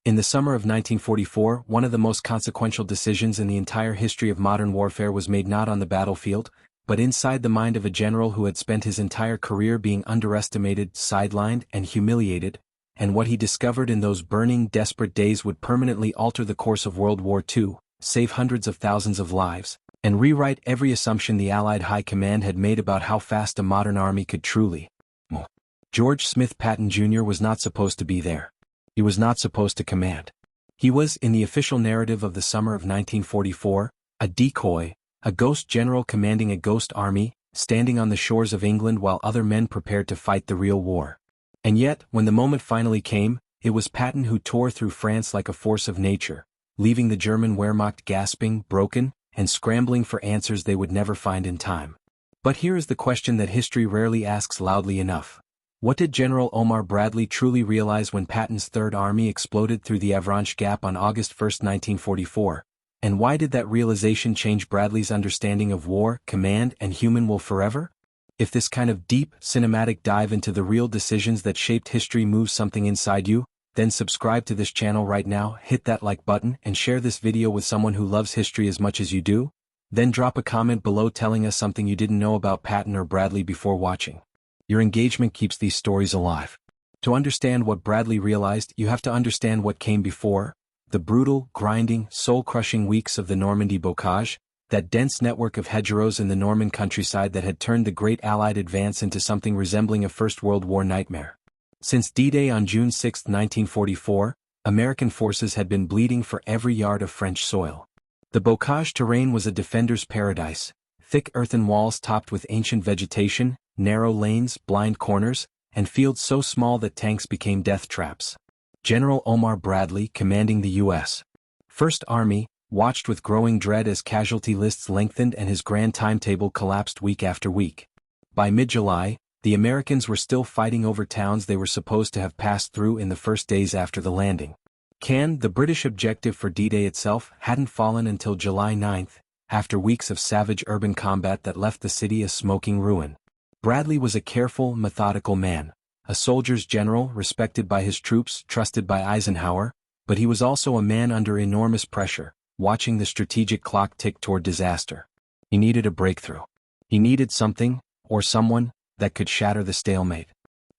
In the summer of 1944, one of the most consequential decisions in the entire history of modern warfare was made not on the battlefield, but inside the mind of a general who had spent his entire career being underestimated, sidelined, and humiliated, and what he discovered in those burning, desperate days would permanently alter the course of World War II, save hundreds of thousands of lives, and rewrite every assumption the Allied High Command had made about how fast a modern army could truly move. George Smith Patton Jr. was not supposed to be there. He was not supposed to command. He was, in the official narrative of the summer of 1944, a decoy, a ghost general commanding a ghost army, standing on the shores of England while other men prepared to fight the real war. And yet, when the moment finally came, it was Patton who tore through France like a force of nature, leaving the German Wehrmacht gasping, broken, and scrambling for answers they would never find in time. But here is the question that history rarely asks loudly enough. What did General Omar Bradley truly realize when Patton's Third Army exploded through the Avranches Gap on August 1, 1944? And why did that realization change Bradley's understanding of war, command, and human will forever? If this kind of deep, cinematic dive into the real decisions that shaped history moves something inside you, then subscribe to this channel right now, hit that like button, and share this video with someone who loves history as much as you do. Then drop a comment below telling us something you didn't know about Patton or Bradley before watching. Your engagement keeps these stories alive. To understand what Bradley realized, you have to understand what came before. The brutal, grinding, soul-crushing weeks of the Normandy bocage, that dense network of hedgerows in the Norman countryside that had turned the great Allied advance into something resembling a First World War nightmare. Since D-Day on June 6, 1944, American forces had been bleeding for every yard of French soil. The bocage terrain was a defender's paradise, thick earthen walls topped with ancient vegetation, narrow lanes, blind corners, and fields so small that tanks became death traps. General Omar Bradley, commanding the U.S. First Army, watched with growing dread as casualty lists lengthened and his grand timetable collapsed week after week. By mid-July, the Americans were still fighting over towns they were supposed to have passed through in the first days after the landing. Cannes, the British objective for D-Day itself, hadn't fallen until July 9, after weeks of savage urban combat that left the city a smoking ruin. Bradley was a careful, methodical man, a soldier's general respected by his troops, trusted by Eisenhower, but he was also a man under enormous pressure, watching the strategic clock tick toward disaster. He needed a breakthrough. He needed something, or someone, that could shatter the stalemate.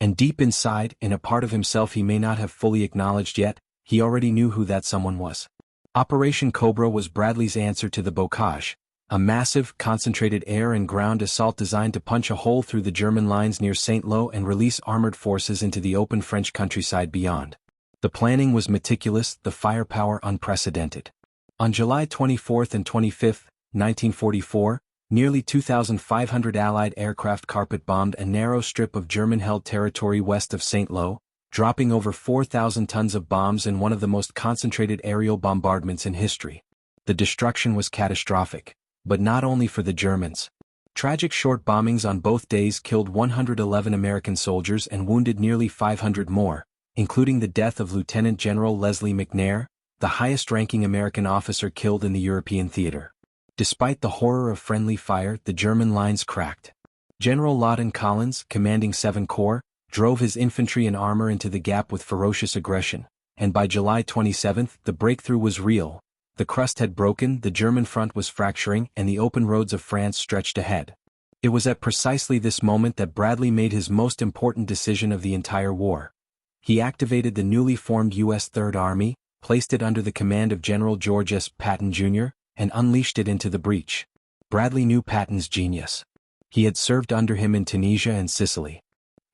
And deep inside, in a part of himself he may not have fully acknowledged yet, he already knew who that someone was. Operation Cobra was Bradley's answer to the bocage, a massive, concentrated air and ground assault designed to punch a hole through the German lines near Saint-Lô and release armored forces into the open French countryside beyond. The planning was meticulous, the firepower unprecedented. On July 24 and 25, 1944, nearly 2,500 Allied aircraft carpet-bombed a narrow strip of German-held territory west of Saint-Lô, dropping over 4,000 tons of bombs in one of the most concentrated aerial bombardments in history. The destruction was catastrophic, but not only for the Germans. Tragic short bombings on both days killed 111 American soldiers and wounded nearly 500 more, including the death of Lieutenant General Leslie McNair, the highest-ranking American officer killed in the European theater. Despite the horror of friendly fire, the German lines cracked. General Lawton Collins, commanding 7 Corps, drove his infantry and armor into the gap with ferocious aggression, and by July 27, the breakthrough was real. The crust had broken, the German front was fracturing, and the open roads of France stretched ahead. It was at precisely this moment that Bradley made his most important decision of the entire war. He activated the newly formed U.S. Third Army, placed it under the command of General George S. Patton Jr., and unleashed it into the breach. Bradley knew Patton's genius. He had served under him in Tunisia and Sicily.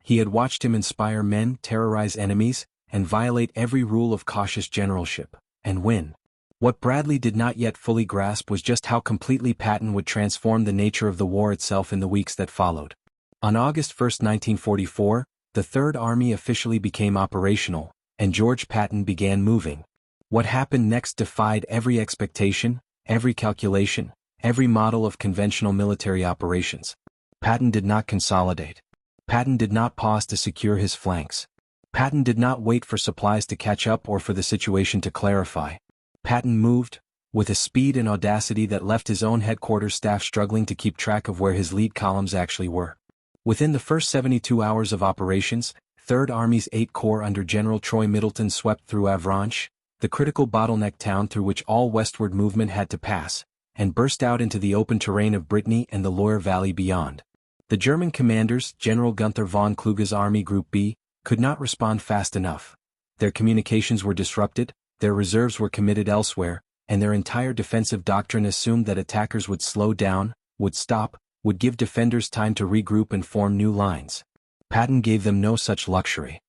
He had watched him inspire men, terrorize enemies, and violate every rule of cautious generalship, and win. What Bradley did not yet fully grasp was just how completely Patton would transform the nature of the war itself in the weeks that followed. On August 1, 1944, the Third Army officially became operational, and George Patton began moving. What happened next defied every expectation, every calculation, every model of conventional military operations. Patton did not consolidate. Patton did not pause to secure his flanks. Patton did not wait for supplies to catch up or for the situation to clarify. Patton moved, with a speed and audacity that left his own headquarters staff struggling to keep track of where his lead columns actually were. Within the first 72 hours of operations, Third Army's 8 Corps under General Troy Middleton swept through Avranches, the critical bottleneck town through which all westward movement had to pass, and burst out into the open terrain of Brittany and the Loire Valley beyond. The German commanders, General Gunther von Kluge's Army Group B, could not respond fast enough. Their communications were disrupted, their reserves were committed elsewhere, and their entire defensive doctrine assumed that attackers would slow down, would stop, would give defenders time to regroup and form new lines. Patton gave them no such luxury.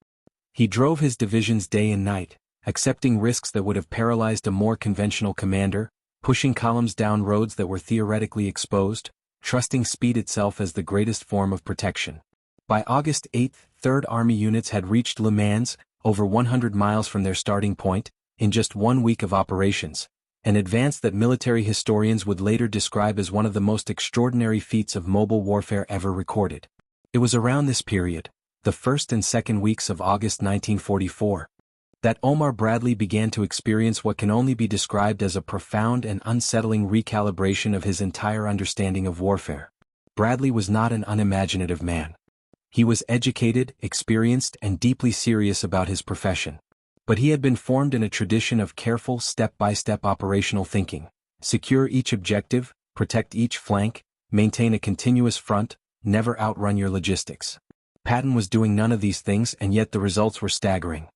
He drove his divisions day and night, accepting risks that would have paralyzed a more conventional commander, pushing columns down roads that were theoretically exposed, trusting speed itself as the greatest form of protection. By August 8, Third Army units had reached Le Mans, over 100 miles from their starting point, in just 1 week of operations, an advance that military historians would later describe as one of the most extraordinary feats of mobile warfare ever recorded. It was around this period, the first and second weeks of August 1944, that Omar Bradley began to experience what can only be described as a profound and unsettling recalibration of his entire understanding of warfare. Bradley was not an unimaginative man. He was educated, experienced, and deeply serious about his profession. But he had been formed in a tradition of careful step-by-step operational thinking. Secure each objective, protect each flank, maintain a continuous front, never outrun your logistics. Patton was doing none of these things, and yet the results were staggering.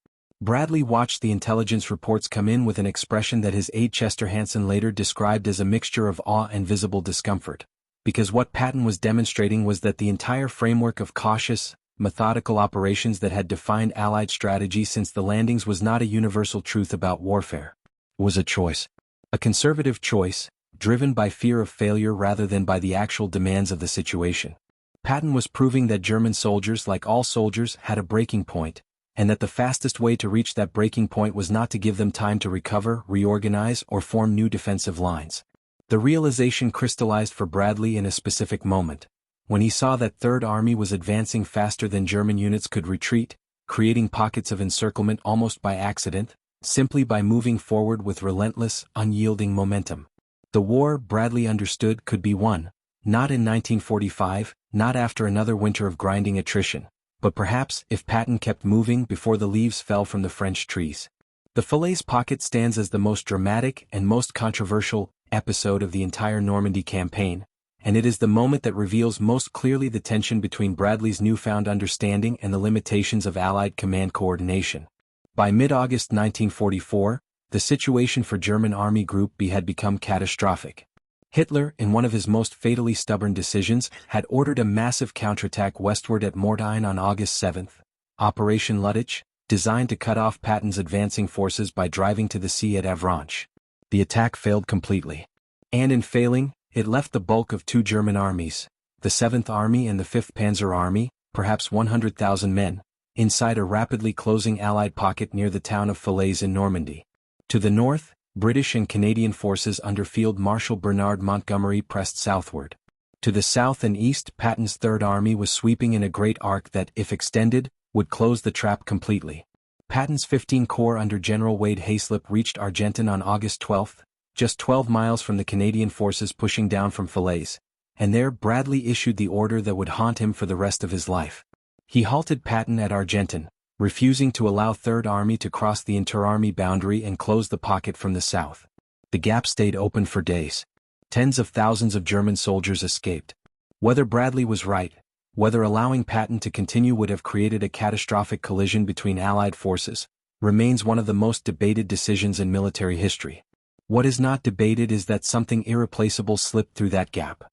Bradley watched the intelligence reports come in with an expression that his aide Chester Hansen later described as a mixture of awe and visible discomfort. Because what Patton was demonstrating was that the entire framework of cautious, methodical operations that had defined Allied strategy since the landings was not a universal truth about warfare. It was a choice. A conservative choice, driven by fear of failure rather than by the actual demands of the situation. Patton was proving that German soldiers, like all soldiers, had a breaking point, and that the fastest way to reach that breaking point was not to give them time to recover, reorganize, or form new defensive lines. The realization crystallized for Bradley in a specific moment, when he saw that Third Army was advancing faster than German units could retreat, creating pockets of encirclement almost by accident, simply by moving forward with relentless, unyielding momentum. The war, Bradley understood, could be won, not in 1945, not after another winter of grinding attrition, but perhaps if Patton kept moving before the leaves fell from the French trees. The Falaise pocket stands as the most dramatic and most controversial episode of the entire Normandy campaign, and it is the moment that reveals most clearly the tension between Bradley's newfound understanding and the limitations of Allied command coordination. By mid-August 1944, the situation for German Army Group B had become catastrophic. Hitler, in one of his most fatally stubborn decisions, had ordered a massive counterattack westward at Mortain on August 7, Operation Luttich, designed to cut off Patton's advancing forces by driving to the sea at Avranches. The attack failed completely. And in failing, it left the bulk of two German armies, the 7th Army and the 5th Panzer Army, perhaps 100,000 men, inside a rapidly closing Allied pocket near the town of Falaise in Normandy. To the north, British and Canadian forces under Field Marshal Bernard Montgomery pressed southward. To the south and east, Patton's Third Army was sweeping in a great arc that, if extended, would close the trap completely. Patton's 15 Corps under General Wade Hayslip reached Argentan on August 12, just 12 miles from the Canadian forces pushing down from Falaise, and there Bradley issued the order that would haunt him for the rest of his life. He halted Patton at Argentan, refusing to allow Third Army to cross the inter-army boundary and close the pocket from the south. The gap stayed open for days. Tens of thousands of German soldiers escaped. Whether Bradley was right, whether allowing Patton to continue would have created a catastrophic collision between Allied forces, remains one of the most debated decisions in military history. What is not debated is that something irreplaceable slipped through that gap.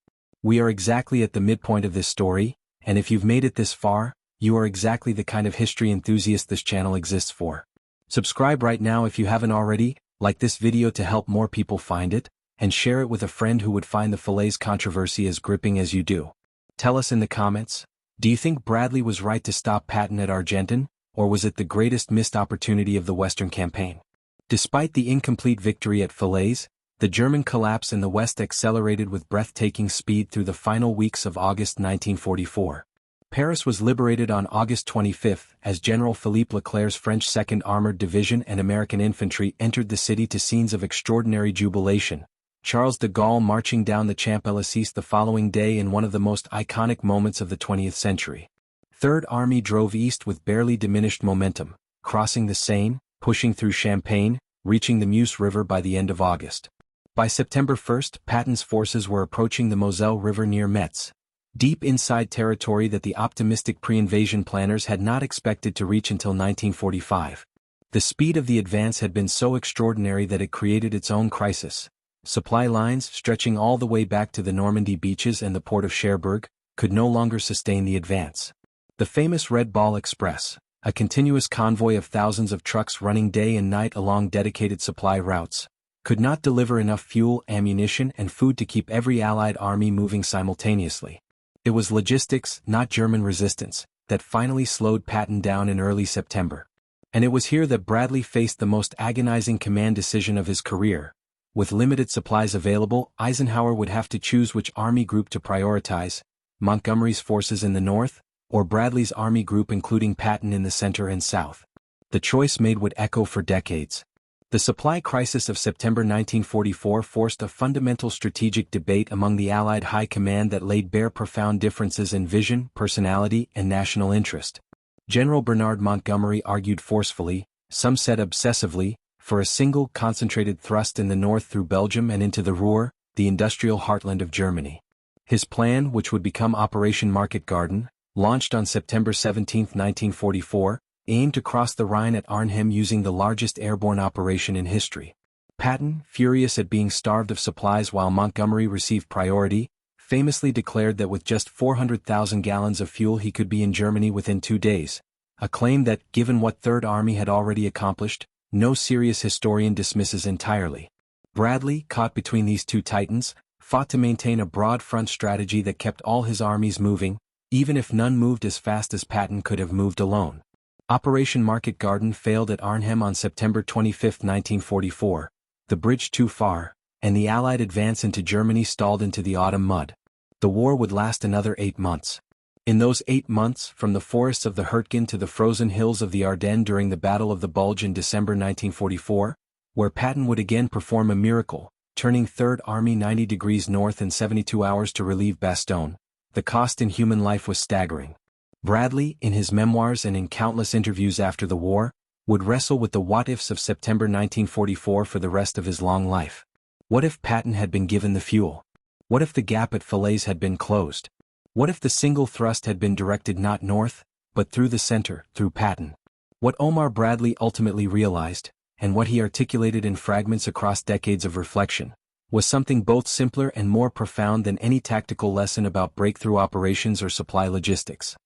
We are exactly at the midpoint of this story, and if you've made it this far, you are exactly the kind of history enthusiast this channel exists for. Subscribe right now if you haven't already, like this video to help more people find it, and share it with a friend who would find the Falaise controversy as gripping as you do. Tell us in the comments, do you think Bradley was right to stop Patton at Argentan, or was it the greatest missed opportunity of the Western campaign? Despite the incomplete victory at Falaise, the German collapse in the West accelerated with breathtaking speed through the final weeks of August 1944. Paris was liberated on August 25 as General Philippe Leclerc's French 2nd Armored Division and American infantry entered the city to scenes of extraordinary jubilation. Charles de Gaulle marching down the Champs-Élysées the following day in one of the most iconic moments of the 20th century. Third Army drove east with barely diminished momentum, crossing the Seine, pushing through Champagne, reaching the Meuse River by the end of August. By September 1st, Patton's forces were approaching the Moselle River near Metz, deep inside territory that the optimistic pre-invasion planners had not expected to reach until 1945. The speed of the advance had been so extraordinary that it created its own crisis. Supply lines, stretching all the way back to the Normandy beaches and the port of Cherbourg, could no longer sustain the advance. The famous Red Ball Express, a continuous convoy of thousands of trucks running day and night along dedicated supply routes, could not deliver enough fuel, ammunition, and food to keep every Allied army moving simultaneously. It was logistics, not German resistance, that finally slowed Patton down in early September. And it was here that Bradley faced the most agonizing command decision of his career. With limited supplies available, Eisenhower would have to choose which army group to prioritize: Montgomery's forces in the north, or Bradley's army group including Patton in the center and south. The choice made would echo for decades. The supply crisis of September 1944 forced a fundamental strategic debate among the Allied high command that laid bare profound differences in vision, personality, and national interest. General Bernard Montgomery argued forcefully, some said obsessively, for a single concentrated thrust in the north through Belgium and into the Ruhr, the industrial heartland of Germany. His plan, which would become Operation Market Garden, launched on September 17, 1944, aimed to cross the Rhine at Arnhem using the largest airborne operation in history. Patton, furious at being starved of supplies while Montgomery received priority, famously declared that with just 400,000 gallons of fuel he could be in Germany within 2 days, a claim that, given what Third Army had already accomplished, no serious historian dismisses entirely. Bradley, caught between these two titans, fought to maintain a broad front strategy that kept all his armies moving, even if none moved as fast as Patton could have moved alone. Operation Market Garden failed at Arnhem on September 25, 1944, the bridge too far, and the Allied advance into Germany stalled into the autumn mud. The war would last another 8 months. In those 8 months, from the forests of the Hurtgen to the frozen hills of the Ardennes during the Battle of the Bulge in December 1944, where Patton would again perform a miracle, turning Third Army 90 degrees north in 72 hours to relieve Bastogne, the cost in human life was staggering. Bradley, in his memoirs and in countless interviews after the war, would wrestle with the what-ifs of September 1944 for the rest of his long life. What if Patton had been given the fuel? What if the gap at Falaise had been closed? What if the single thrust had been directed not north, but through the center, through Patton? What Omar Bradley ultimately realized, and what he articulated in fragments across decades of reflection, was something both simpler and more profound than any tactical lesson about breakthrough operations or supply logistics.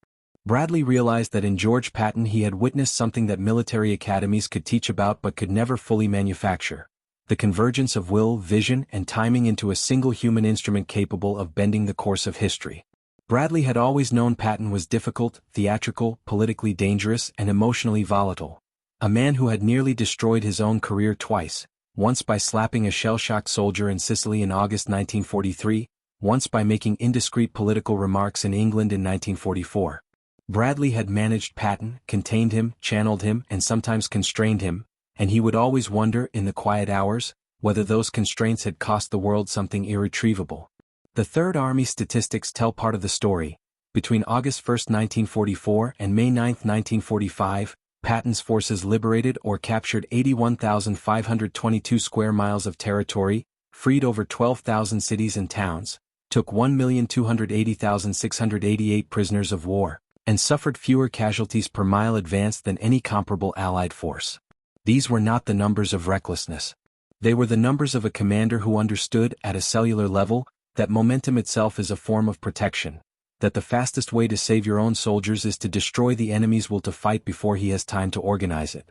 Bradley realized that in George Patton he had witnessed something that military academies could teach about but could never fully manufacture: the convergence of will, vision, and timing into a single human instrument capable of bending the course of history. Bradley had always known Patton was difficult, theatrical, politically dangerous, and emotionally volatile. A man who had nearly destroyed his own career twice, once by slapping a shell-shocked soldier in Sicily in August 1943, once by making indiscreet political remarks in England in 1944. Bradley had managed Patton, contained him, channeled him, and sometimes constrained him, and he would always wonder, in the quiet hours, whether those constraints had cost the world something irretrievable. The Third Army statistics tell part of the story. Between August 1, 1944 and May 9, 1945, Patton's forces liberated or captured 81,522 square miles of territory, freed over 12,000 cities and towns, took 1,280,688 prisoners of war, and suffered fewer casualties per mile advanced than any comparable Allied force. These were not the numbers of recklessness. They were the numbers of a commander who understood, at a cellular level, that momentum itself is a form of protection, that the fastest way to save your own soldiers is to destroy the enemy's will to fight before he has time to organize it.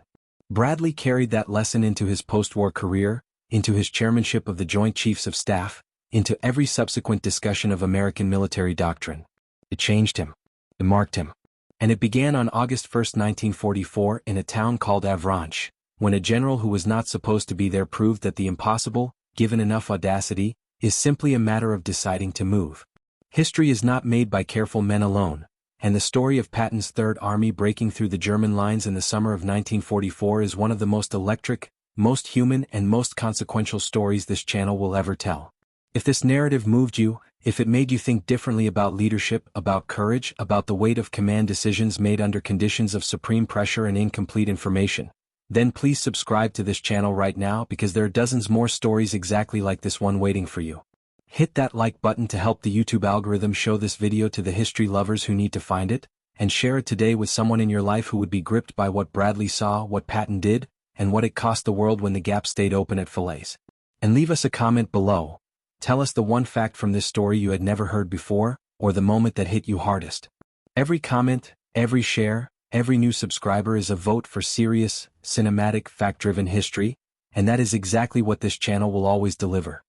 Bradley carried that lesson into his post-war career, into his chairmanship of the Joint Chiefs of Staff, into every subsequent discussion of American military doctrine. It changed him. It marked him. And it began on August 1, 1944, in a town called Avranches, when a general who was not supposed to be there proved that the impossible, given enough audacity, is simply a matter of deciding to move. History is not made by careful men alone, and the story of Patton's Third Army breaking through the German lines in the summer of 1944 is one of the most electric, most human, and most consequential stories this channel will ever tell. If this narrative moved you, if it made you think differently about leadership, about courage, about the weight of command decisions made under conditions of supreme pressure and incomplete information, Then please subscribe to this channel right now because there are dozens more stories exactly like this one waiting for you. Hit that like button to help the YouTube algorithm show this video to the history lovers who need to find it, and share it today with someone in your life who would be gripped by what Bradley saw, what Patton did, and what it cost the world when the gap stayed open at Falaise. And leave us a comment below. Tell us the one fact from this story you had never heard before, or the moment that hit you hardest. Every comment, every share, every new subscriber is a vote for serious, cinematic, fact-driven history, and that is exactly what this channel will always deliver.